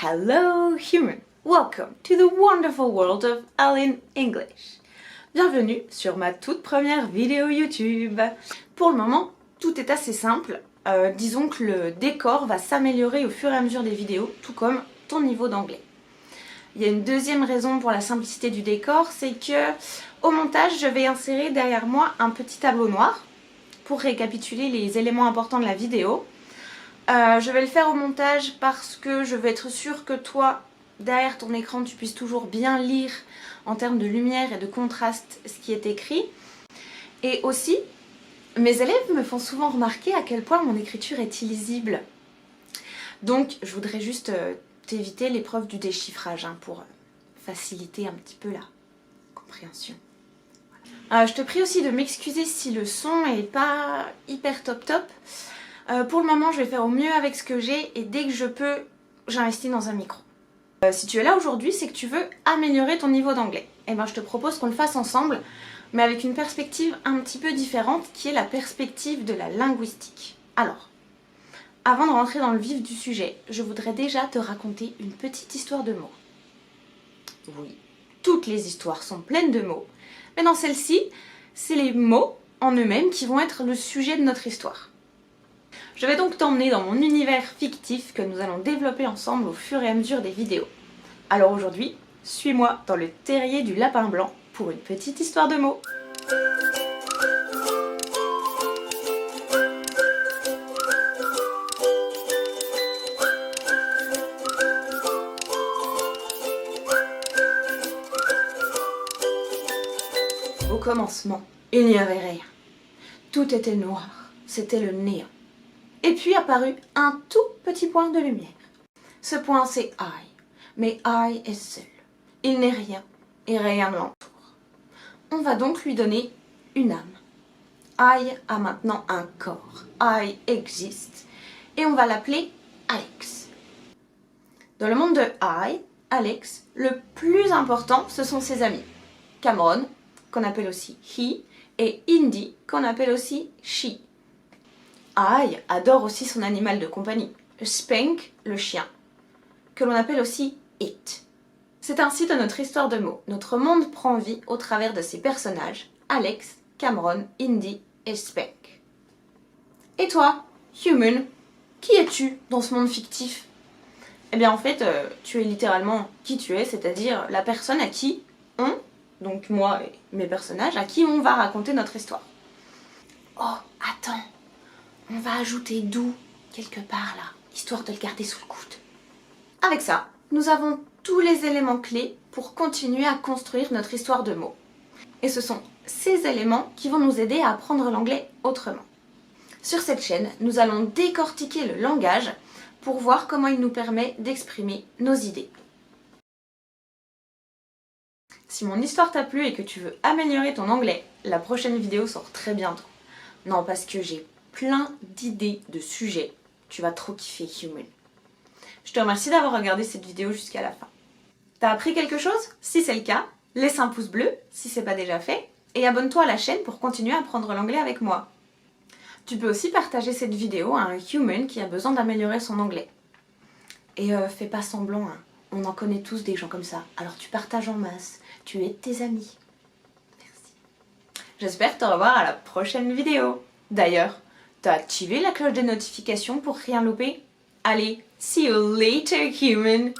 Hello human! Welcome to the wonderful world of Aline English. Bienvenue sur ma toute première vidéo YouTube. Pour le moment, tout est assez simple. Disons que le décor va s'améliorer au fur et à mesure des vidéos, tout comme ton niveau d'anglais. Il y a une deuxième raison pour la simplicité du décor, c'est que au montage, je vais insérer derrière moi un petit tableau noir pour récapituler les éléments importants de la vidéo. Je vais le faire au montage parce que je veux être sûre que toi, derrière ton écran, tu puisses toujours bien lire en termes de lumière et de contraste ce qui est écrit. Et aussi, mes élèves me font souvent remarquer à quel point mon écriture est illisible. Donc je voudrais juste t'éviter l'épreuve du déchiffrage pour faciliter un petit peu la compréhension. Je te prie aussi de m'excuser si le son est pas hyper top. Pour le moment, je vais faire au mieux avec ce que j'ai et dès que je peux, j'investis dans un micro. Si tu es là aujourd'hui, c'est que tu veux améliorer ton niveau d'anglais. Et ben, je te propose qu'on le fasse ensemble, mais avec une perspective un petit peu différente, qui est la perspective de la linguistique. Alors, avant de rentrer dans le vif du sujet, je voudrais déjà te raconter une petite histoire de mots. Oui, toutes les histoires sont pleines de mots, mais dans celle-ci, c'est les mots en eux-mêmes qui vont être le sujet de notre histoire. Je vais donc t'emmener dans mon univers fictif que nous allons développer ensemble au fur et à mesure des vidéos. Alors aujourd'hui, suis-moi dans le terrier du lapin blanc pour une petite histoire de mots. Au commencement, il n'y avait rien. Tout était noir, c'était le néant. Et puis apparut un tout petit point de lumière. Ce point, c'est I. Mais I est seul. Il n'est rien et rien ne l'entoure. On va donc lui donner une âme. I a maintenant un corps. I existe. Et on va l'appeler Alex. Dans le monde de I, Alex, le plus important, ce sont ses amis. Cameron, qu'on appelle aussi he, et Indy, qu'on appelle aussi she. I adore aussi son animal de compagnie, Spank, le chien, que l'on appelle aussi It. C'est ainsi de notre histoire de mots. Notre monde prend vie au travers de ses personnages, Alex, Cameron, Indy et Spank. Et toi, human, qui es-tu dans ce monde fictif? Eh bien en fait, tu es littéralement qui tu es, c'est-à-dire la personne à qui on, donc moi et mes personnages, à qui on va raconter notre histoire. Oh, attends! On va ajouter d'où quelque part là, histoire de le garder sous le coude. Avec ça, nous avons tous les éléments clés pour continuer à construire notre histoire de mots. Et ce sont ces éléments qui vont nous aider à apprendre l'anglais autrement. Sur cette chaîne, nous allons décortiquer le langage pour voir comment il nous permet d'exprimer nos idées. Si mon histoire t'a plu et que tu veux améliorer ton anglais, la prochaine vidéo sort très bientôt. Non, parce que j'ai plein d'idées de sujets. Tu vas trop kiffer, human. Je te remercie d'avoir regardé cette vidéo jusqu'à la fin. T'as appris quelque chose? Si c'est le cas, laisse un pouce bleu si c'est pas déjà fait et abonne-toi à la chaîne pour continuer à apprendre l'anglais avec moi. Tu peux aussi partager cette vidéo à un human qui a besoin d'améliorer son anglais. Et fais pas semblant, on en connaît tous des gens comme ça. Alors tu partages en masse, tu aides tes amis. Merci. J'espère te revoir à la prochaine vidéo. D'ailleurs, t'as activé la cloche des notifications pour rien louper? Allez, see you later, human!